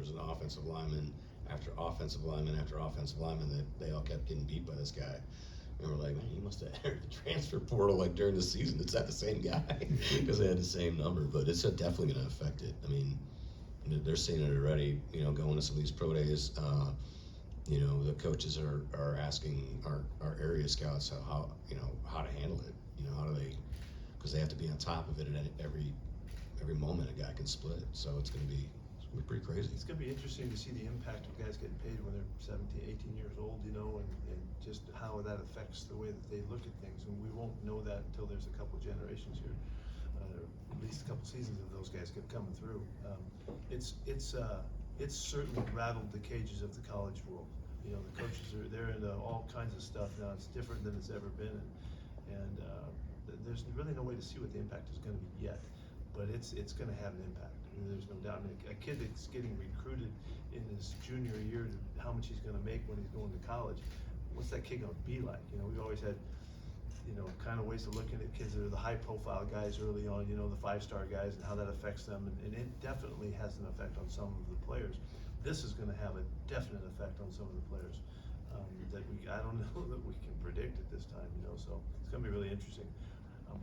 was an offensive lineman after offensive lineman after offensive lineman that they all kept getting beat by this guy. And we're like, man, he must have entered the transfer portal like during the season. It's not the same guy because they had the same number, but it's definitely going to affect it. I mean, they're seeing it already. You know, going to some of these pro days. You know, the coaches are asking our area scouts how how to handle it. You know, how do they, because they have to be on top of it at every moment a guy can split. So it's going to be pretty crazy. It's going to be interesting to see the impact of guys getting paid when they're 17, 18 years old, you know, and just how that affects the way that they look at things. And we won't know that until there's a couple generations here, at least a couple seasons of those guys get coming through. It's certainly rattled the cages of the college world. You know, the coaches they're into all kinds of stuff now. It's different than it's ever been, and there's really no way to see what the impact is going to be yet. But it's going to have an impact. I mean, there's no doubt. I mean, a kid that's getting recruited in his junior year to how much he's going to make when he's going to college, what's that kid going to be like? You know, we've always had, you know, kind of ways of looking at kids that are the high-profile guys early on, you know, the five-star guys and how that affects them, and it definitely has an effect on some of the players. This is going to have a definite effect on some of the players that I don't know that we can predict at this time, you know, so it's going to be really interesting. I'm